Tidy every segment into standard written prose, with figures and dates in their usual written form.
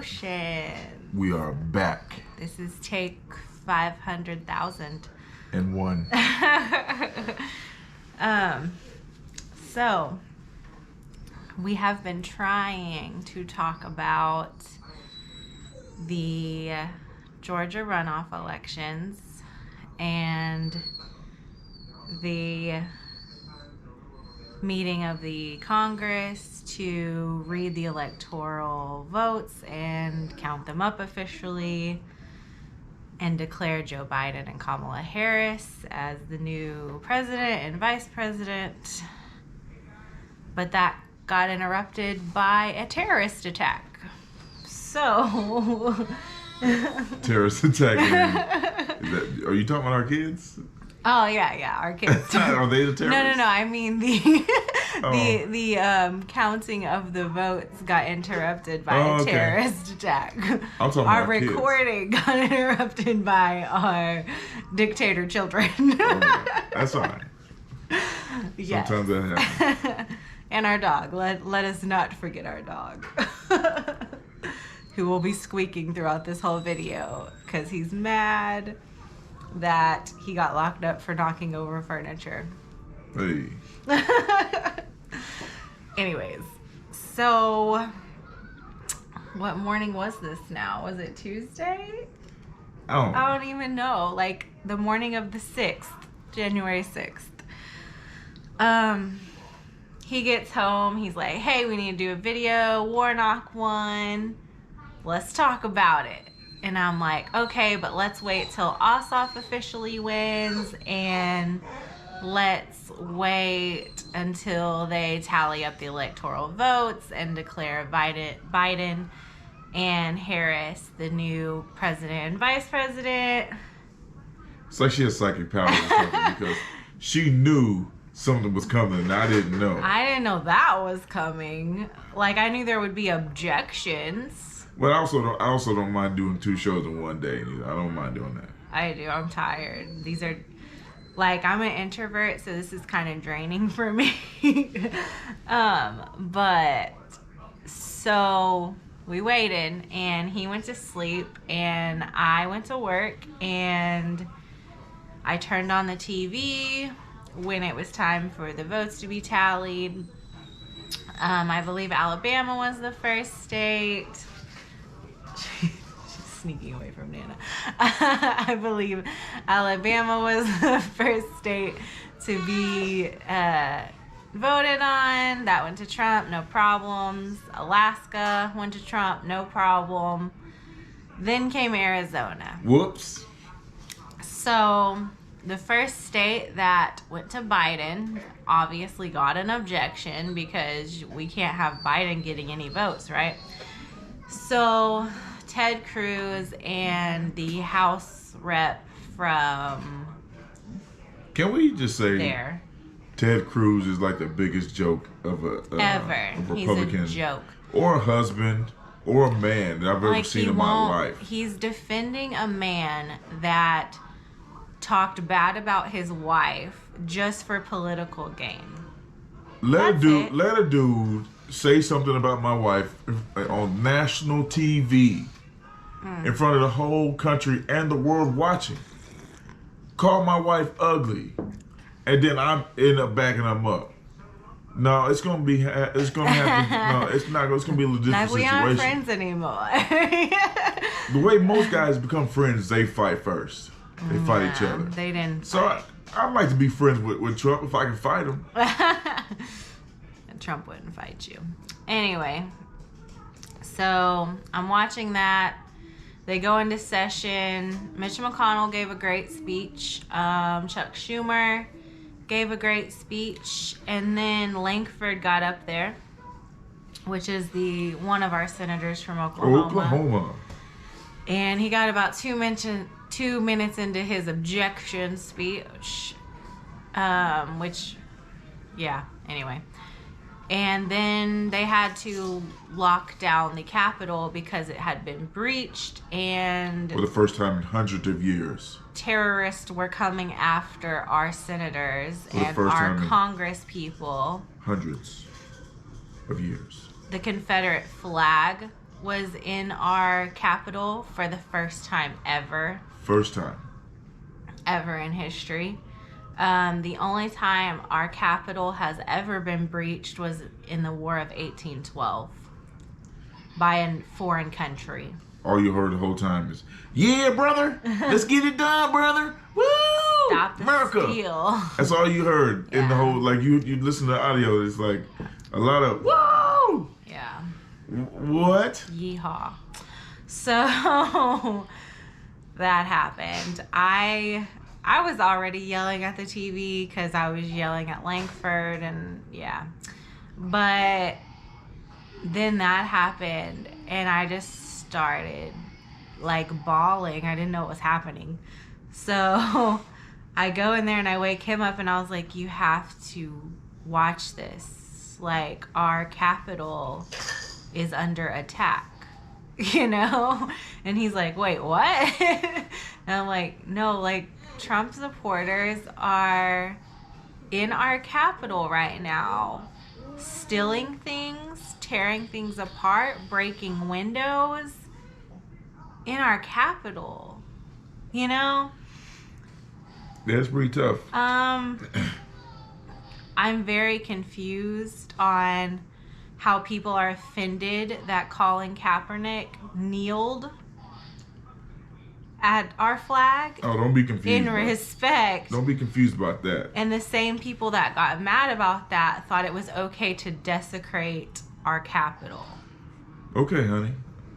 Ocean. We are back. This is take 500,000. And one. So we have been trying to talk about the Georgia runoff elections and the meeting of the Congress to read the electoral votes and count them up officially and declare Joe Biden and Kamala Harris as the new president and vice president. But that got interrupted by a terrorist attack. So... Terrorist attack? Are you talking about our kids? Oh yeah, our kids. Are they the terrorists? No. I mean the counting of the votes got interrupted by a terrorist attack. I'm talking our about recording got interrupted by our dictator children. That's all right. Yes. Sometimes that happens. And our dog. Let us not forget our dog. Who will be squeaking throughout this whole video because he's mad that he got locked up for knocking over furniture. Hey. Anyways, so what morning was this now? Was it Tuesday? I don't even know. Like the morning of the 6th, January 6th. He gets home. He's like, hey, we need to do a video. Warnock won. Let's talk about it. And I'm like, okay, but let's wait till Ossoff officially wins and let's wait until they tally up the electoral votes and declare Biden and Harris the new president and vice president. It's like she has psychic powers or something because she knew something was coming and I didn't know. I didn't know that was coming. Like, I knew there would be objections. But I also don't mind doing 2 shows in one day either. I don't mind doing that. I do. I'm tired. These are, like, I'm an introvert, so this is kind of draining for me. But, so we waited, and he went to sleep, and I went to work, and I turned on the TV when it was time for the votes to be tallied. I believe Alabama was the first state. She's sneaking away from Nana. I believe Alabama was the first state to be voted on. That went to Trump, no problems. Alaska went to Trump, no problem. Then came Arizona. Whoops. So the first state that went to Biden obviously got an objection because we can't have Biden getting any votes, right? So Ted Cruz and the House rep from Can we just say there. Ted Cruz is like the biggest joke of a Republican. He's a joke. Or a husband or a man that I've ever seen in my life. He's defending a man that talked bad about his wife just for political gain. Let a dude say something about my wife on national TV in front of the whole country and the world watching. Call my wife ugly, and then I end up backing him up. No, it's gonna be. It's gonna have to. No, it's not. It's gonna be a legit situation. We aren't friends anymore. The way most guys become friends, they fight first. They fight each other. They didn't. So I'd like to be friends with Trump if I can fight him. Trump wouldn't fight you. Anyway, so I'm watching that. They go into session. Mitch McConnell gave a great speech. Chuck Schumer gave a great speech. And then Lankford got up there, which is one of our senators from Oklahoma. And he got about 2 minutes into his objection speech. Anyway. And then they had to lock down the Capitol because it had been breached and... For the first time in hundreds of years. Terrorists were coming after our senators and our Congress people. Hundreds of years. The Confederate flag was in our Capitol for the first time ever. First time. Ever in history. The only time our Capitol has ever been breached was in the War of 1812 by a foreign country. All you heard the whole time is, "Yeah, brother, let's get it done, brother. Woo! Stop the America!" steal. That's all you heard in the whole. Like you listen to the audio. It's like a lot of woo. Yeah. What? Yeehaw. So that happened. I was already yelling at the TV because I was yelling at Langford, and yeah. But then that happened, and I just started like bawling. I didn't know what was happening. So I go in there and I wake him up, and I was like, "You have to watch this. Like, our Capitol is under attack." You know? And he's like, "Wait, what?" And I'm like, "No, like, Trump supporters are in our Capitol right now, stealing things, tearing things apart, breaking windows in our Capitol." You know? That's pretty tough. I'm very confused on how people are offended that Colin Kaepernick kneeled at our flag. Oh, don't be confused. In respect. Don't be confused about that. And the same people that got mad about that thought it was okay to desecrate our Capitol. Okay, honey.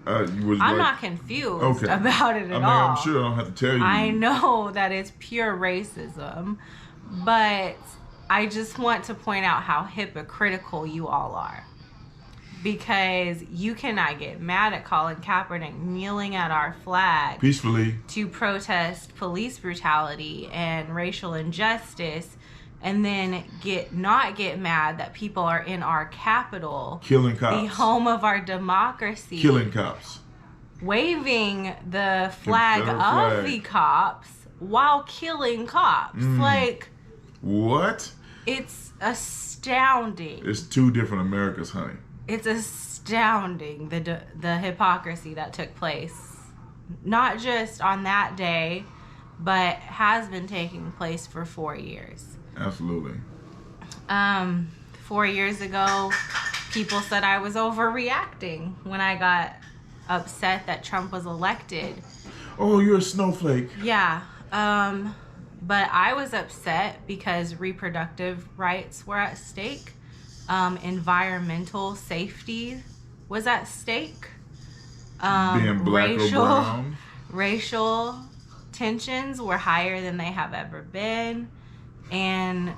I'm not confused about it at all. I'm sure I don't have to tell you. I know that it's pure racism, but I just want to point out how hypocritical you all are. Because you cannot get mad at Colin Kaepernick kneeling at our flag peacefully to protest police brutality and racial injustice, and then not get mad that people are in our Capitol, killing cops, the home of our democracy, killing cops, waving the flag of the cops while killing cops. Like, what? It's astounding. It's two different Americas, honey. It's astounding, the hypocrisy that took place, not just on that day, but has been taking place for 4 years. Absolutely. 4 years ago, people said I was overreacting when I got upset that Trump was elected. Oh, you're a snowflake. Yeah. But I was upset because reproductive rights were at stake. Environmental safety was at stake. Being black or brown. Racial tensions were higher than they have ever been, and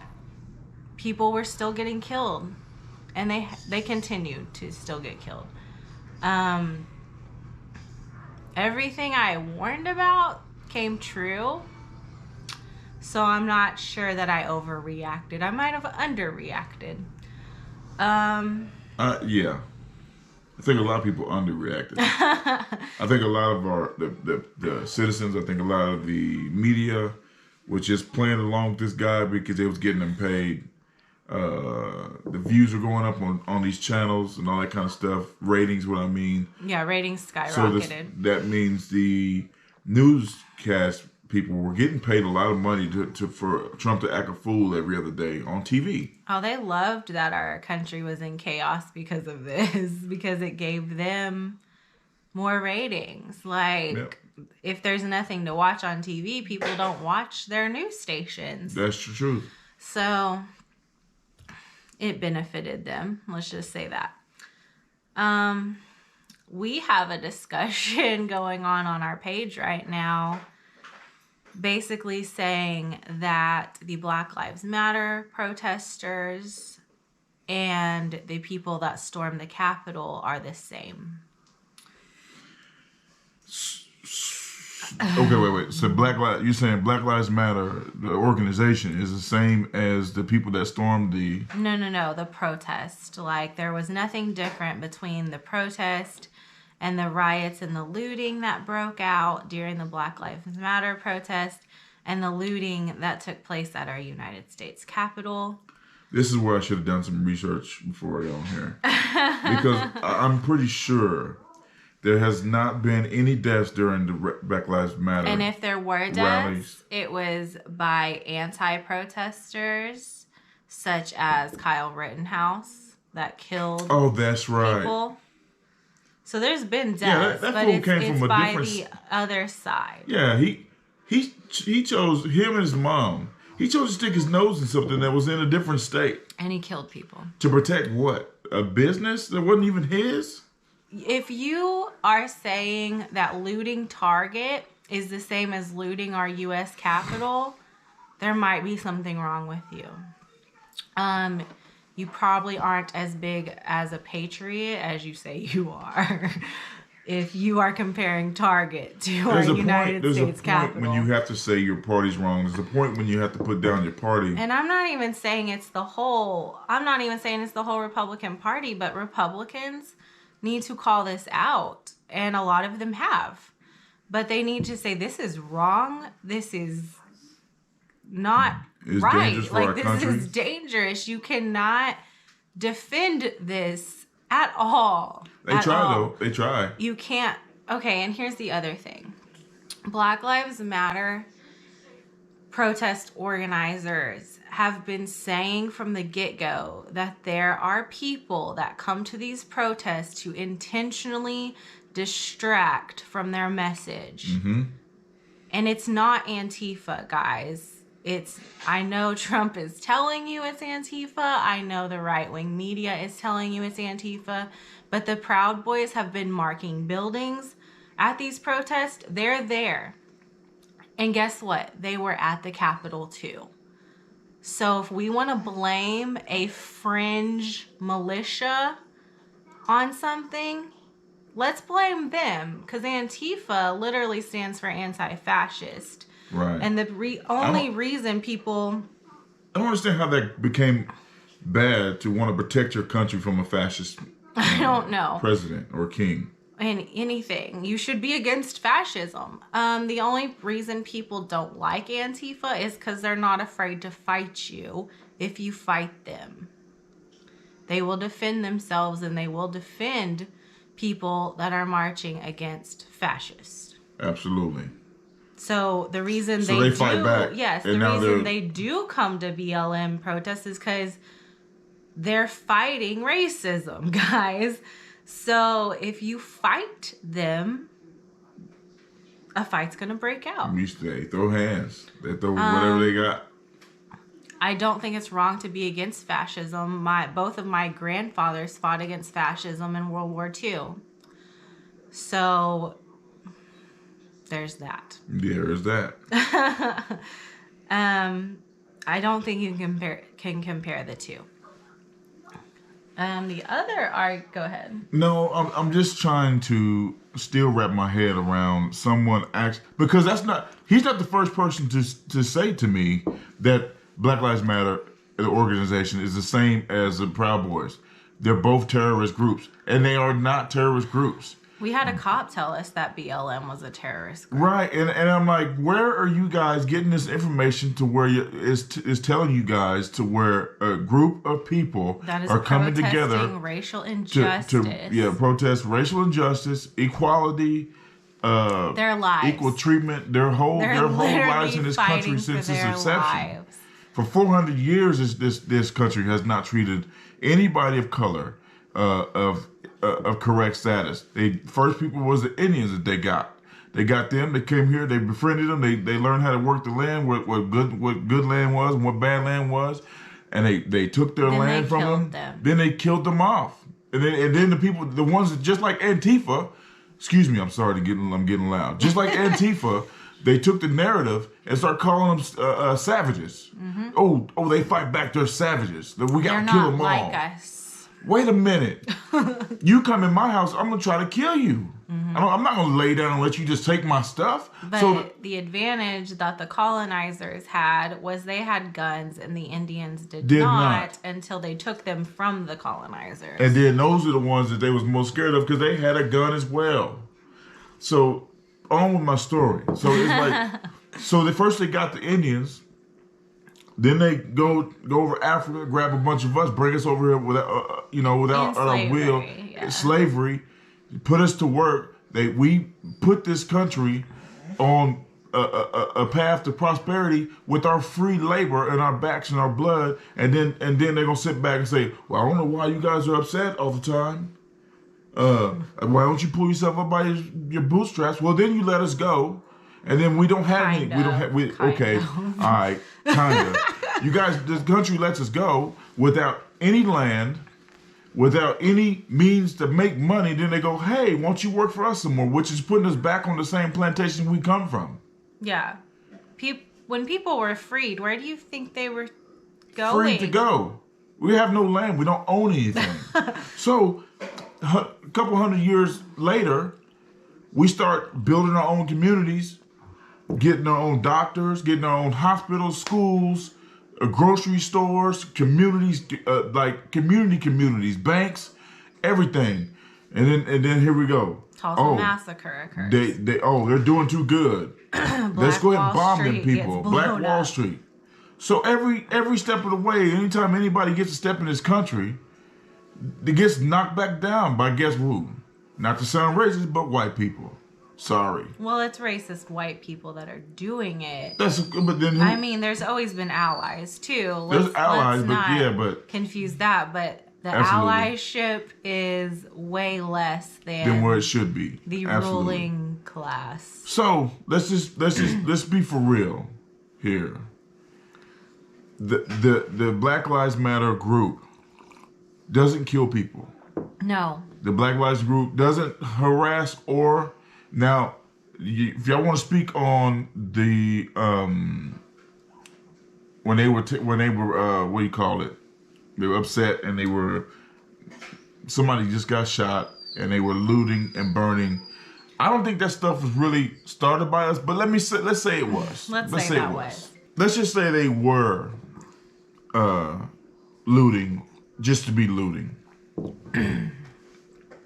people were still getting killed, and they continued to still get killed. Everything I warned about came true, so I'm not sure that I overreacted. I might have underreacted. Yeah. I think a lot of people underreacted. I think a lot of the citizens, I think a lot of the media was just playing along with this guy because they was getting them paid. The views were going up on these channels and all that kind of stuff. Ratings, what I mean. Yeah, ratings skyrocketed. So that means the newscast people were getting paid a lot of money for Trump to act a fool every other day on TV. Oh, they loved that our country was in chaos because of this, because it gave them more ratings. Like, yep. If there's nothing to watch on TV, people don't watch their news stations. That's the truth. So it benefited them. Let's just say that. We have a discussion going on our page right now, basically saying that the Black Lives Matter protesters and the people that stormed the Capitol are the same. Okay, wait. So you're saying Black Lives Matter, the organization, is the same as the people that stormed the... No, the protest. Like, there was nothing different between the protest and the riots and the looting that broke out during the Black Lives Matter protest and the looting that took place at our United States Capitol. This is where I should have done some research before I got on here. Because I'm pretty sure there has not been any deaths during the Black Lives Matter. And if there were deaths, rallies. it was by anti-protesters, such as Kyle Rittenhouse, that killed that's right. people. So there's been deaths, Yeah, that but fool it's came from a by different... the other side. Yeah, he chose, him and his mom, he chose to stick his nose in something that was in a different state. And he killed people. To protect what? A business that wasn't even his? If you are saying that looting Target is the same as looting our U.S. Capitol, there might be something wrong with you. You probably aren't as big as a patriot as you say you are. If you are comparing Target to our United States Capitol. When you have to say your party's wrong. There's a point when you have to put down your party. And I'm not even saying it's the whole Republican Party, but Republicans need to call this out. And a lot of them have. But they need to say, this is wrong. This is not right. Like, this is dangerous. You cannot defend this at all. They try, though. They try. You can't. Okay, and here's the other thing. Black Lives Matter protest organizers have been saying from the get-go that there are people that come to these protests to intentionally distract from their message. Mm-hmm. And it's not Antifa, guys. I know Trump is telling you it's Antifa. I know the right-wing media is telling you it's Antifa. But the Proud Boys have been marking buildings at these protests. They're there. And guess what? They were at the Capitol too. So if we want to blame a fringe militia on something, let's blame them. Because Antifa literally stands for anti-fascist. Right. And the only reason people... I don't understand how that became bad to want to protect your country from a fascist I don't know. president or king. And anything. You should be against fascism. The only reason people don't like Antifa is because they're not afraid to fight you if you fight them. They will defend themselves and they will defend people that are marching against fascists. Absolutely. So the reason they fight back. Yes, the reason they do come to BLM protests is because they're fighting racism, guys. So if you fight them, a fight's gonna break out. They throw hands. They throw whatever they got. I don't think it's wrong to be against fascism. Both of my grandfathers fought against fascism in World War II. So there's that. There is that. I don't think you can compare the two. Go ahead. No, I'm just trying to still wrap my head around someone because he's not the first person to say to me that Black Lives Matter, the organization, is the same as the Proud Boys. They're both terrorist groups, and they are not terrorist groups. We had a cop tell us that BLM was a terrorist group. Right, and I'm like, where are you guys getting this information to where is telling you guys to where a group of people are coming together racial injustice. to protest racial injustice, equality, their lives, equal treatment, their whole lives in this country since its inception. Lives. For 400 years, this country has not treated anybody of color of correct status. First people was the Indians that they got. They got them. They came here. They befriended them. They learned how to work the land, what good land was and what bad land was, and they took their land from them. Then they killed them off. And then the people, the ones that just like Antifa. Excuse me, I'm sorry I'm getting loud. Just like Antifa, they took the narrative and started calling them savages. Mm-hmm. Oh, they fight back. They're savages. We got to kill them all. They're not like us. Wait a minute. You come in my house, I'm going to try to kill you. Mm-hmm. I'm not going to lay down and let you just take my stuff. But the advantage that the colonizers had was they had guns and the Indians did not until they took them from the colonizers. And then those are the ones that they was most scared of because they had a gun as well. So on with my story. So it's like, first they got the Indians. Then they go over Africa, grab a bunch of us, bring us over here without our will, slavery, put us to work, We put this country on a path to prosperity with our free labor and our backs and our blood, and then they're gonna sit back and say, "Well, I don't know why you guys are upset all the time. Why don't you pull yourself up by your bootstraps? Well, then you let us go, and then we don't have any. We don't have. Okay, all right, kinda. You guys, this country lets us go without any land, without any means to make money. Then they go, hey, won't you work for us some more? Which is putting us back on the same plantation we come from. Yeah. When people were freed, where do you think they were going? Free to go. We have no land. We don't own anything. So, a couple hundred years later, we start building our own communities, getting our own doctors, getting our own hospitals, schools, grocery stores, communities, like communities, banks, everything. And then here we go. Tulsa massacre occurs. They're doing too good. Let's go ahead and bomb them people. Black Wall Street. So every step of the way, anytime anybody gets a step in this country, it gets knocked back down by guess who? Not to sound racist, but white people. Sorry. Well, it's racist white people that are doing it. But then I mean, there's always been allies too. There's allies, but confuse that. But the allyship is way less than where it should be. The ruling class. So let's be for real here. The Black Lives Matter group doesn't kill people. No. The Black Lives group doesn't harass or now. If y'all want to speak on the when they were what do you call it? They were upset and somebody just got shot and they were looting and burning. I don't think that stuff was really started by us, but let's say it was. Let's say that was. Let's just say they were looting just to be looting. And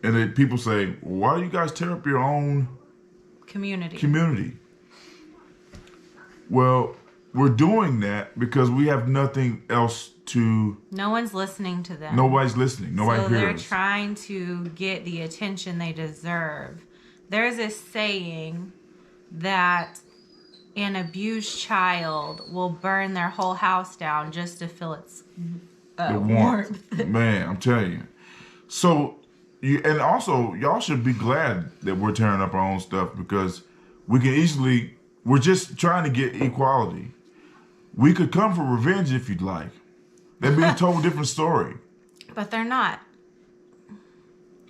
then people say, why do you guys tear up your own community? Well, we're doing that because we have nothing else to... No one's listening to them. Nobody's listening. Nobody hears. So they're trying to get the attention they deserve. There's this saying that an abused child will burn their whole house down just to feel its warmth. Man, I'm telling you. So, and also, y'all should be glad that we're tearing up our own stuff because we're just trying to get equality. We could come for revenge if you'd like. That'd be a total different story. But they're not.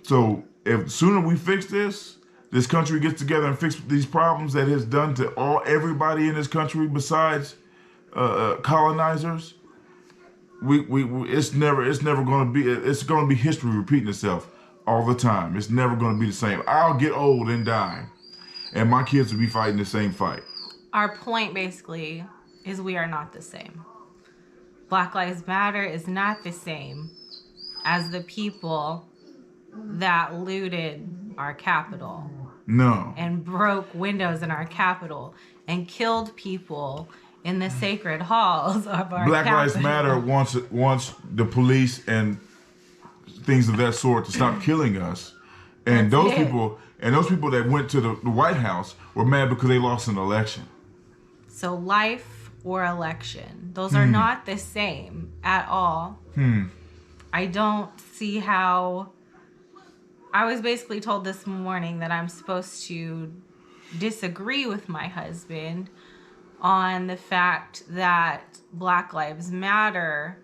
So, if sooner we fix this country gets together and fix these problems that has done to everybody in this country besides colonizers, it's going to be history repeating itself all the time. It's never going to be the same. I'll get old and die, and my kids will be fighting the same fight. Our point basically is we are not the same. Black Lives Matter is not the same as the people that looted our Capitol. No. And broke windows in our Capitol and killed people in the sacred halls of our Black Lives Capitol. Matter wants the police and things of that sort to stop killing us. And those people that went to the White House were mad because they lost an election. So life or election, those are not the same at all. I don't see how... I was basically told this morning that I'm supposed to disagree with my husband on the fact that Black Lives Matter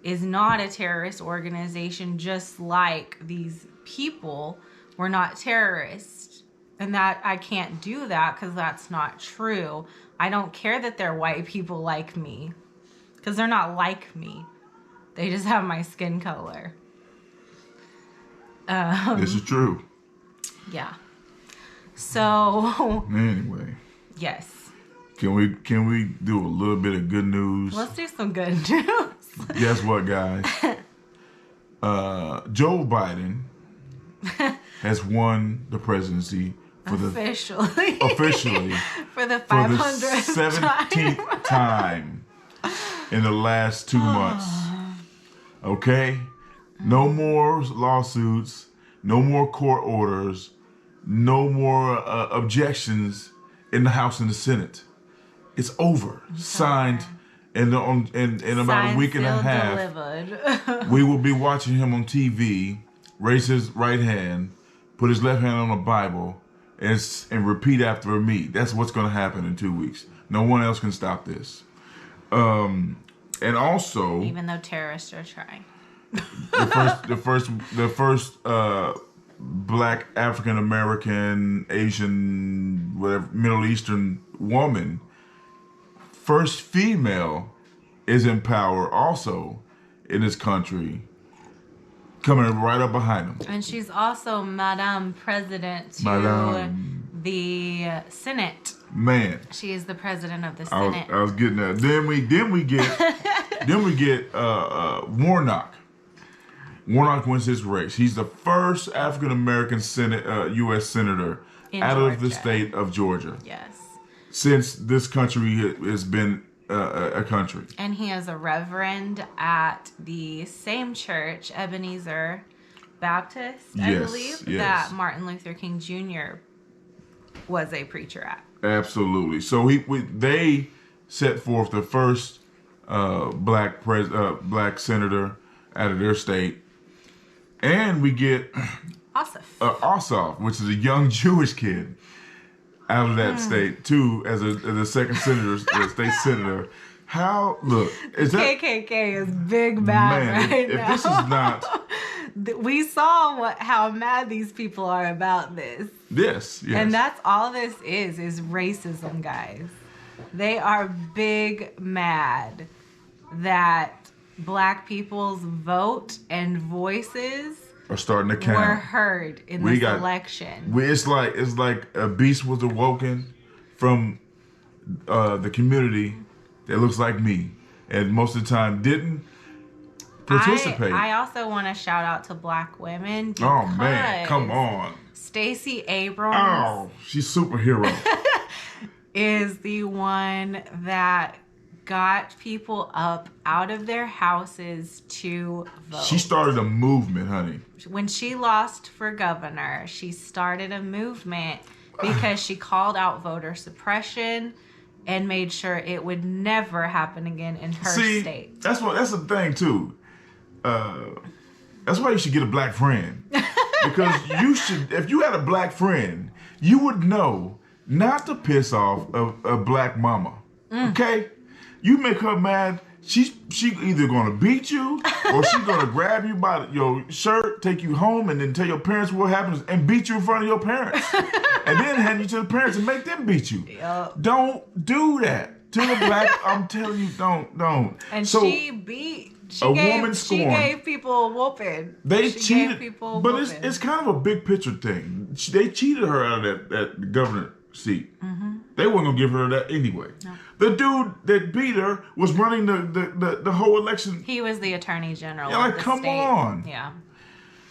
is not a terrorist organization, just like these people were not terrorists. And that I can't do that because that's not true. I don't care that they're white people like me because they're not like me. They just have my skin color. This is true. Yeah. So. Anyway. Yes. Can we do a little bit of good news? Let's do some good news. Guess what, guys? Joe Biden has won the presidency officially for the 17th time in the last 2 months. Okay? No more lawsuits, no more court orders. no more objections in the House and the Senate. It's over. Signed. And in about a week and a half, we will be watching him on TV raise his right hand, put his left hand on the Bible, and repeat after me. That's what's going to happen in 2 weeks. No one else can stop this. And also, even though terrorists are trying, the first Black African American, Asian, whatever, Middle Eastern woman, first female, is in power also in this country, coming right up behind him. And she's also Madame President to the Senate. Man, she is the president of the Senate. I was getting that. Then we get Warnock. Warnock wins his race. He's the first African American U.S. senator out of the state of Georgia. Yes. Since this country has been a country. And he is a reverend at the same church, Ebenezer Baptist, I believe, that Martin Luther King Jr. was a preacher at. Absolutely. So they set forth the first black senator out of their state. And we get Ossoff, which is a young Jewish kid out of that state too, as the second senator, state senator. Is that KKK is big bad right now. If this is not, we saw how mad these people are about this. Yes. And that's all this is racism, guys. They are big mad that Black people's vote and voices are starting to count. Were heard in this election. It's like a beast was awoken from the community that looks like me, and most of the time didn't participate. I also want to shout out to Black women. Oh man, come on! Stacey Abrams. Oh, she's superhero. is the one that got people up out of their houses to vote. She started a movement, honey. When she lost for governor, she started a movement because she called out voter suppression and made sure it would never happen again in her state. That's the thing too. That's why you should get a Black friend. Because if you had a Black friend, you would know not to piss off a Black mama. Okay? You make her mad, she either gonna beat you or she's gonna grab you by your shirt, take you home, and then tell your parents what happens and beat you in front of your parents. And then hand you to the parents and make them beat you. Yep. Don't do that. To the Black, I'm telling you, don't. And so, she gave people a whooping. They cheated, but it's kind of a big picture thing. They cheated her out of that governor seat. Mm-hmm. They weren't gonna give her that anyway. No. The dude that beat her was running the whole election. He was the attorney general. Yeah, come on. Yeah.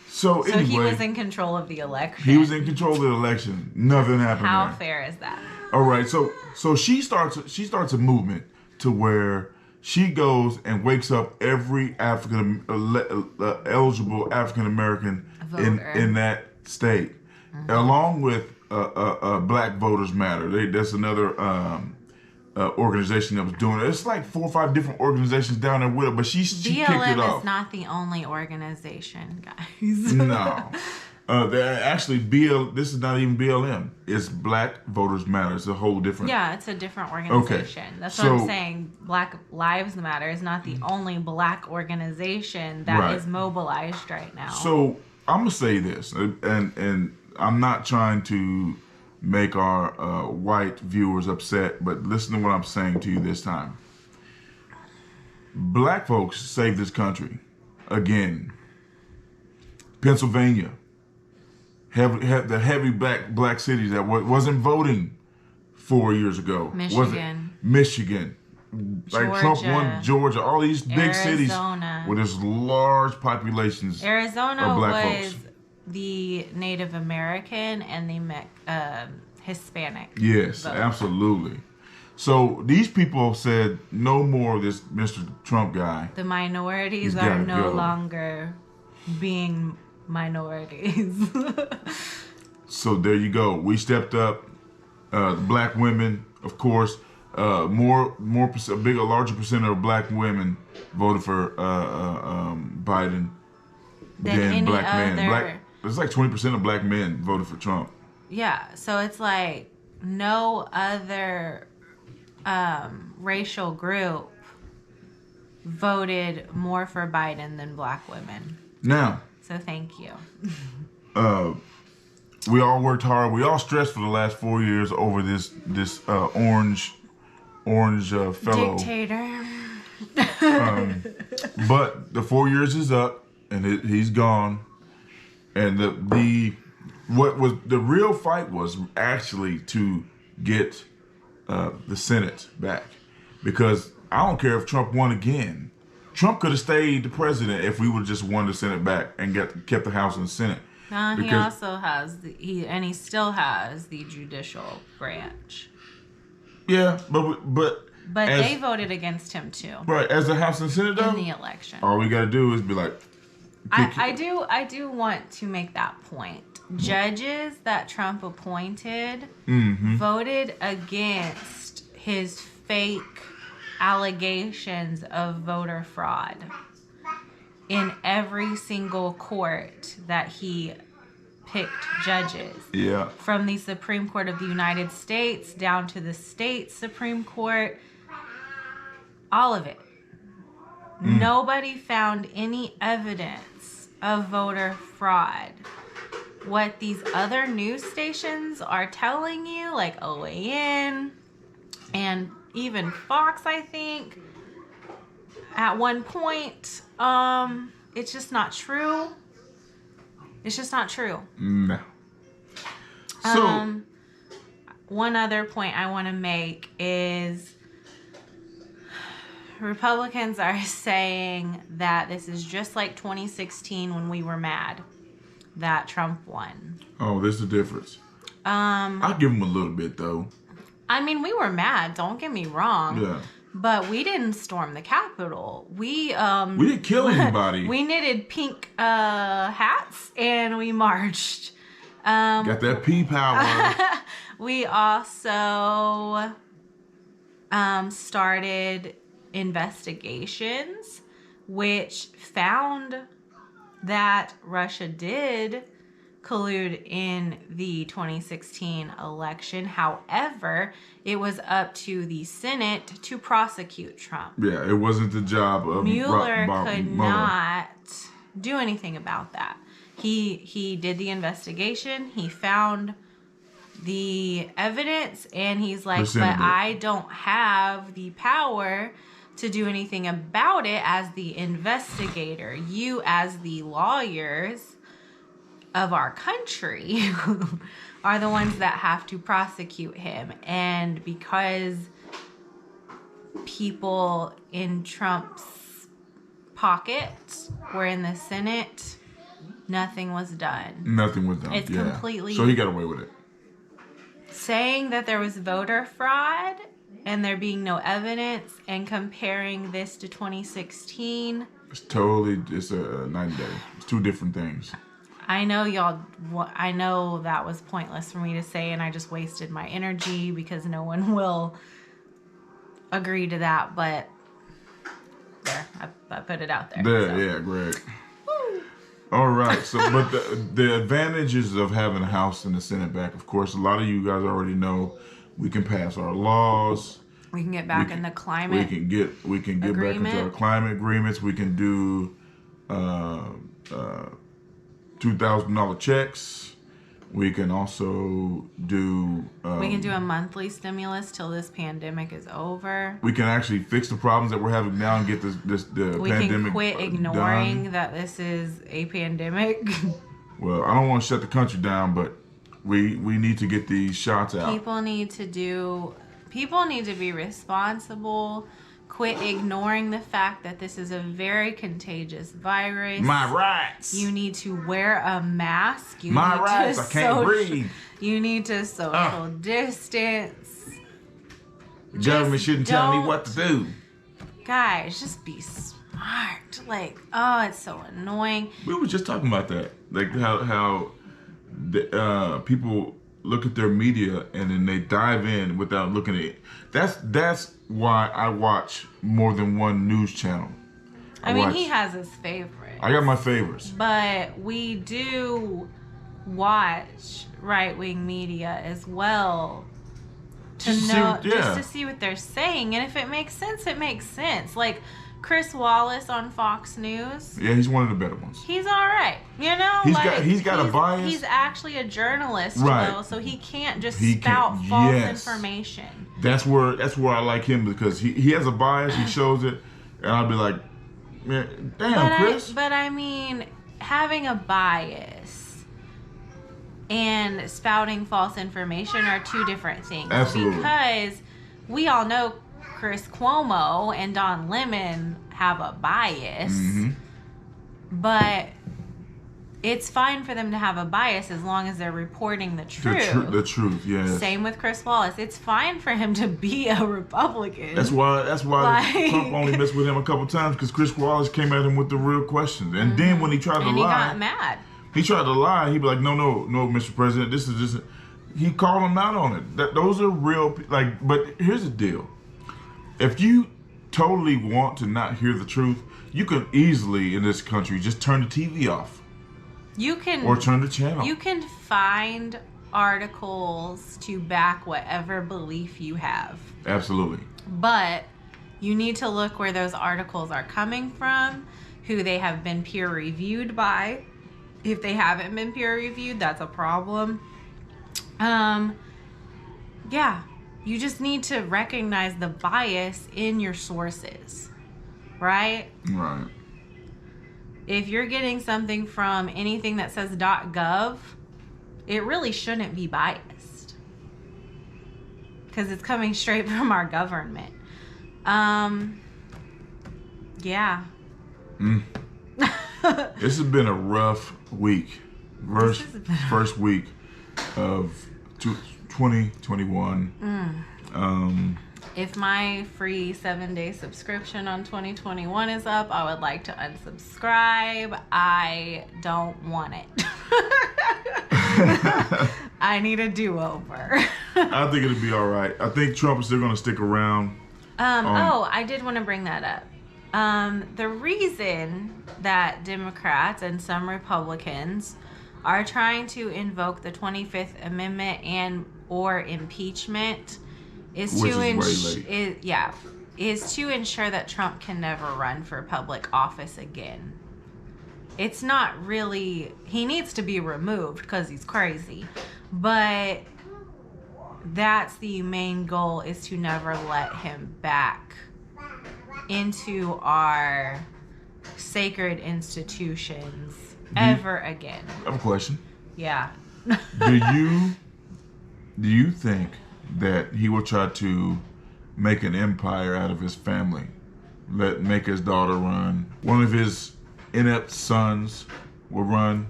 So anyway, he was in control of the election. He was in control of the election. Nothing happened. How fair is that? All right. So she starts a movement to where she goes and wakes up every eligible African American in that state, along with Black Voters Matter. That's another organization that was doing it. It's like 4 or 5 different organizations down there with her, but she kicked it off. BLM is not the only organization, guys. No. This is not even BLM. It's Black Voters Matter. It's a whole different... Yeah, it's a different organization. Okay. That's what I'm saying. Black Lives Matter is not the only Black organization that is mobilized right now. So I'm going to say this, and I'm not trying to make our white viewers upset, but listen to what I'm saying to you this time. Black folks saved this country. Again, Pennsylvania, the heavy black cities that wasn't voting 4 years ago. Michigan. Like Trump won Georgia, all these big cities with this large populations Arizona of Black folks. The Native American and the Hispanic. Yes, vote. Absolutely. So these people said no more of this Mr. Trump guy. The minorities are no longer being minorities. So there you go. We stepped up. Black women, of course, a larger percentage of black women voted for Biden than black men. It's like 20% of black men voted for Trump. Yeah, so it's like no other racial group voted more for Biden than black women. Now, so thank you. We all worked hard. We all stressed for the last 4 years over this orange fellow dictator. But the 4 years is up, and he's gone. And the real fight was actually to get the Senate back, because I don't care if Trump won again. Trump could have stayed the president if we would have just won the Senate back and kept the House and the Senate. He also has he still has the judicial branch. Yeah, but they voted against him too. Right, as the House and Senate though, in the election. All we got to do is be like. I do want to make that point. Judges that Trump appointed voted against his fake allegations of voter fraud in every single court that he picked judges. Yeah. From the Supreme Court of the United States down to the state Supreme Court. All of it. Nobody found any evidence of voter fraud. What these other news stations are telling you, like OAN and even Fox, I think, at one point, it's just not true. It's just not true. No. So, one other point I want to make is Republicans are saying that this is just like 2016 when we were mad that Trump won. Oh, there's the difference. I'll give him a little bit, though. I mean, we were mad, don't get me wrong. Yeah. But we didn't storm the Capitol. We didn't kill anybody. We knitted pink hats and we marched. Got that pea power. We also started investigations which found that Russia did collude in the 2016 election. However, it was up to the Senate to prosecute Trump. Yeah, it wasn't the job of Mueller could not do anything about that. He did the investigation. He found the evidence, and he's like, but I don't have the power to do anything about it as the investigator. You, as the lawyers of our country, are the ones that have to prosecute him. And because people in Trump's pocket were in the Senate, nothing was done. Nothing was done. It's completely... So he got away with it. Saying that there was voter fraud and there being no evidence and comparing this to 2016. It's a night and day. It's two different things. I know I know that was pointless for me to say, and I just wasted my energy because no one will agree to that, but there, I put it out there. Yeah, Greg. All right, so but the advantages of having a House and the Senate back, of course, a lot of you guys already know we can pass our laws. We can get back in the climate. We can get back into our climate agreements. We can do $2,000 checks. We can also do... we can do a monthly stimulus till this pandemic is over. We can actually fix the problems that we're having now and get the we pandemic can quit ignoring done. that this is a pandemic. Well, I don't want to shut the country down, but we need to get these shots out. People need to be responsible. Quit ignoring the fact that this is a very contagious virus. My rights. You need to wear a mask. My rights. I can't breathe. You need to social distance. The government shouldn't tell me what to do. Guys, just be smart. Like, oh, it's so annoying. We were just talking about that. Like how people look at their media and then they dive in without looking at it. That's why I watch more than one news channel. I mean, he has his favorites. I got my favorites. But we do watch right-wing media as well just to see what they're saying. And if it makes sense, it makes sense. Like Chris Wallace on Fox News. Yeah, he's one of the better ones. He's all right. You know, he's got a bias. He's actually a journalist, right? Though, so he can't just spout false information. That's where I like him, because he has a bias. He shows it, and I'll be like, man, damn, Chris. But I mean, having a bias and spouting false information are two different things. Absolutely. Because we all know Chris Cuomo and Don Lemon have a bias, but it's fine for them to have a bias as long as they're reporting the truth. The truth, yes. Same with Chris Wallace. It's fine for him to be a Republican. That's why Trump only messed with him a couple times, because Chris Wallace came at him with the real questions. And then when he tried to lie, he got mad. He tried to lie. He'd be like, no, Mr. President, this is just. He called him out on it. Those are real. But here's the deal. If you totally want to not hear the truth, you can easily in this country just turn the TV off. Or turn the channel. You can find articles to back whatever belief you have. Absolutely. But you need to look where those articles are coming from, who they have been peer reviewed by. If they haven't been peer reviewed, that's a problem. Yeah. You just need to recognize the bias in your sources, right? Right. If you're getting something from anything that says .gov, it really shouldn't be biased because it's coming straight from our government. Yeah. This has been a rough week. First week of 2021. If my free 7-day subscription on 2021 is up, I would like to unsubscribe. I don't want it. I need a do-over. I think it'll be all right. I think Trump is still going to stick around. I did want to bring that up. The reason that Democrats and some Republicans are trying to invoke the 25th Amendment and or impeachment is to ensure that Trump can never run for public office again. It's not really, he needs to be removed because he's crazy, but that's the main goal, is to never let him back into our sacred institutions ever again. I have a question. Yeah. Do you think that he will try to make an empire out of his family? Make his daughter run. One of his inept sons will run.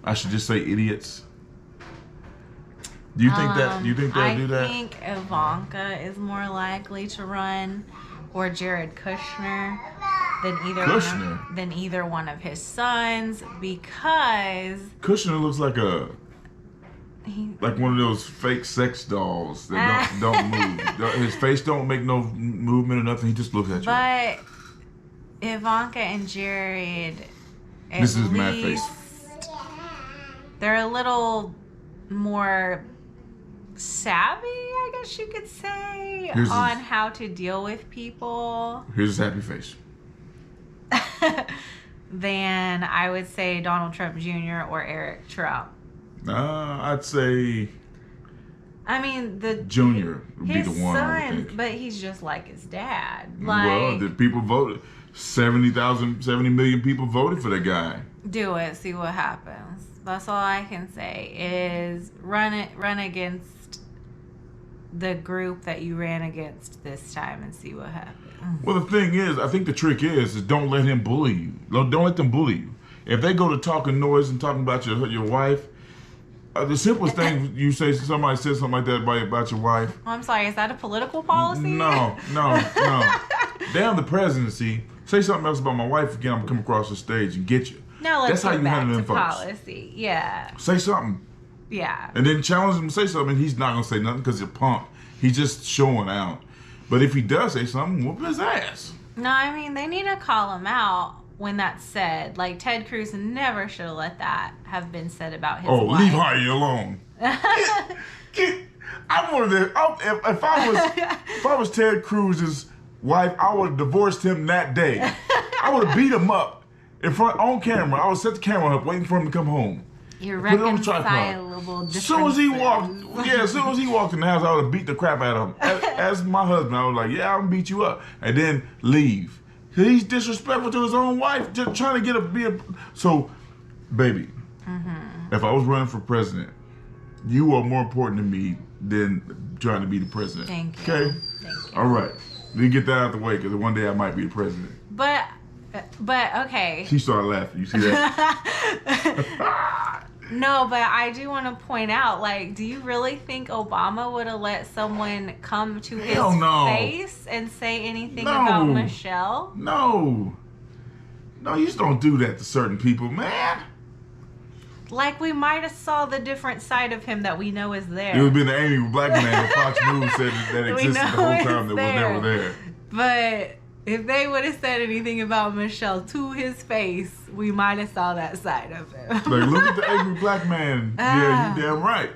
I should just say idiots. Do you think that? Do you think they'll do that? I think Ivanka is more likely to run, or Jared Kushner, than either one of his sons, because Kushner looks like one of those fake sex dolls that don't move. His face don't make no movement or nothing. He just looks at you. But Ivanka and Jared, this is mad face. They're a little more savvy, I guess you could say, on how to deal with people. Here's his happy face. Than I would say Donald Trump Jr. or Eric Trump. I'd say. I mean, the Junior would be the one. I would think. But he's just like his dad. Well, the people voted. 70 million people voted for the guy. Do it. See what happens. That's all I can say. Is run against the group that you ran against this time and see what happens. Well, the thing is, I think the trick is don't let him bully you. Don't let them bully you. If they go to talking noise and talking about your wife, the simplest thing you say, somebody says something like that about your wife. Oh, I'm sorry, is that a political policy? No. Damn the presidency. Say something else about my wife again, I'm gonna come across the stage and get you. Now let's That's how get you back handle to them folks. policy. Yeah. Say something. Yeah. And then challenge him to say something. He's not going to say nothing because he's a punk. He's just showing out. But if he does say something, whoop his ass. No, I mean, they need to call him out when that's said. Like, Ted Cruz never should have let that have been said about his wife. Leave Heidi alone. I'm one of the. If I was Ted Cruz's wife, I would have divorced him that day. I would have beat him up in front on camera. I would set the camera up, waiting for him to come home. You're Put it on the tripod. reconcilable differences. As soon as he walked in the house, I would have beat the crap out of him. As my husband, I was like, yeah, I'm gonna beat you up, and then leave. He's disrespectful to his own wife, just trying to be a. So, baby, if I was running for president, you are more important to me than trying to be the president. Thank you. Okay. Thank you. All right. Let me get that out the way, because one day I might be the president. But okay. She started laughing. You see that? No, but I do want to point out, like, do you really think Obama would have let someone come to his face and say anything about Michelle? No, you just don't do that to certain people, man. Like, we might have saw the different side of him that we know is there. It would have been the angry black man that Fox News said that existed the whole time that was never there. But if they would have said anything about Michelle to his face, we might have saw that side of him. Like, look at the angry black man. Yeah, you damn right.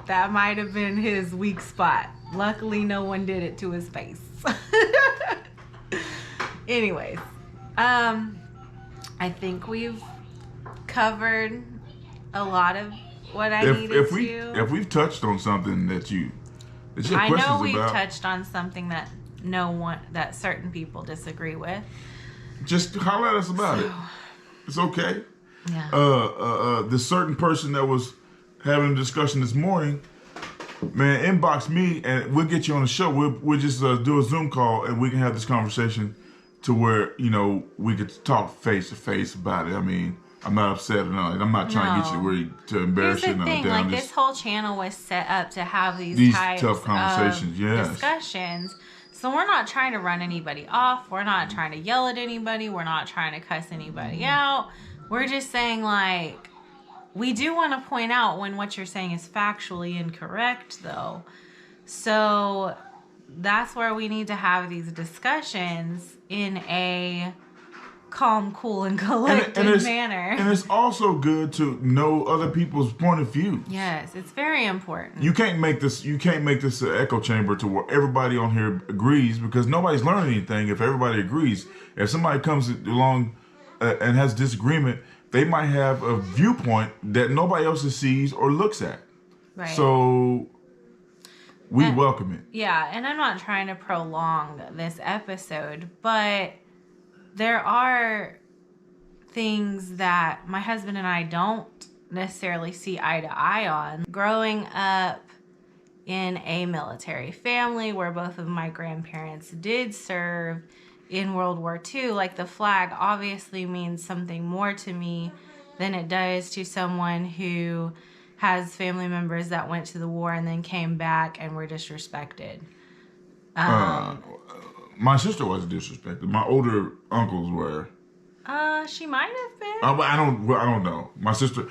That might have been his weak spot. Luckily, no one did it to his face. Anyways, I think we've covered a lot of what I needed to. If we've touched on something that you have I questions know we've about, touched on something that that certain people disagree with. Just holler at us about it. It's okay. Yeah. The certain person that was having a discussion this morning, man, inbox me and we'll get you on the show. We'll just do a Zoom call and we can have this conversation to where, we could talk face to face about it. I mean, I'm not upset or nothing. I'm not trying to get you ready to embarrass you. Here's the thing, like, this whole channel was set up to have these types tough conversations, of discussions. So we're not trying to run anybody off. We're not trying to yell at anybody. We're not trying to cuss anybody out. We're just saying, like, we do want to point out when what you're saying is factually incorrect, though. So that's where we need to have these discussions in a calm, cool, and collected manner. And it's also good to know other people's point of view. Yes, it's very important. You can't make this an echo chamber to where everybody on here agrees, because nobody's learning anything if everybody agrees. If somebody comes along and has disagreement, they might have a viewpoint that nobody else sees or looks at. Right. So we welcome it. Yeah, and I'm not trying to prolong this episode, but there are things that my husband and I don't necessarily see eye to eye on. Growing up in a military family where both of my grandparents did serve in World War II, like, the flag obviously means something more to me than it does to someone who has family members that went to the war and then came back and were disrespected. My sister wasn't disrespected. My older uncles were. She might have been. I don't know. My sister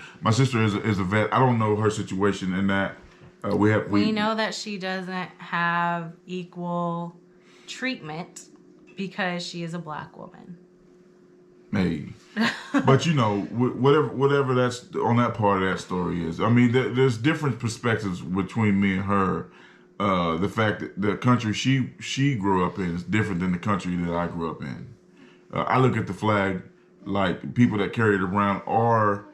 is a vet. I don't know her situation in that. We know that she doesn't have equal treatment because she is a black woman. Hey, but whatever that's on that part of that story is. I mean, there's different perspectives between me and her. The fact that the country she grew up in is different than the country that I grew up in. I look at the flag like people that carry it around are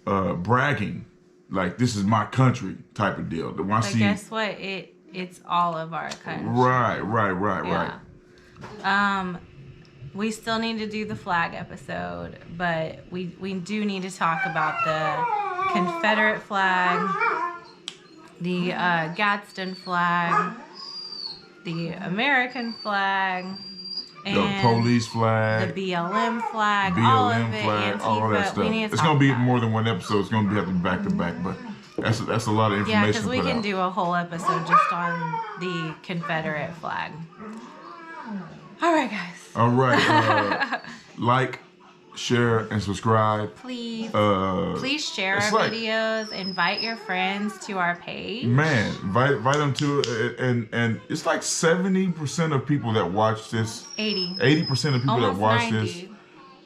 bragging, like, this is my country type of deal. Guess what? It's all of our country. Right. We still need to do the flag episode, but we do need to talk about the Confederate flag, the Gadsden flag, the American flag, and the police flag, the BLM flag, all of it, Antifa, all that stuff. It's going to be more than one episode. It's going to have to be back to back, but that's a lot of information. Yeah, because we can do a whole episode just on the Confederate flag. All right, guys. All right. Like, share, and subscribe. Please. Please share our videos. Invite your friends to our page. Man, invite them to it. And it's like 70% of people that watch this. 80% of people Almost that watch 90. this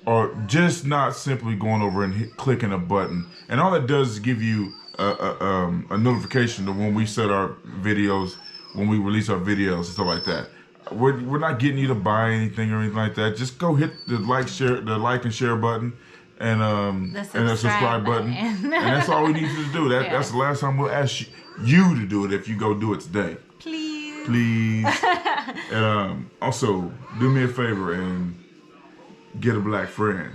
are just not simply going over and clicking a button. And all it does is give you a notification of when we set our videos, when we release our videos and stuff like that. We're not getting you to buy anything or anything like that. Just go hit the like and share button, and the subscribe button, and that's all we need you to do. That's the last time we'll ask you to do it. If you go do it today, please. And also do me a favor and get a black friend.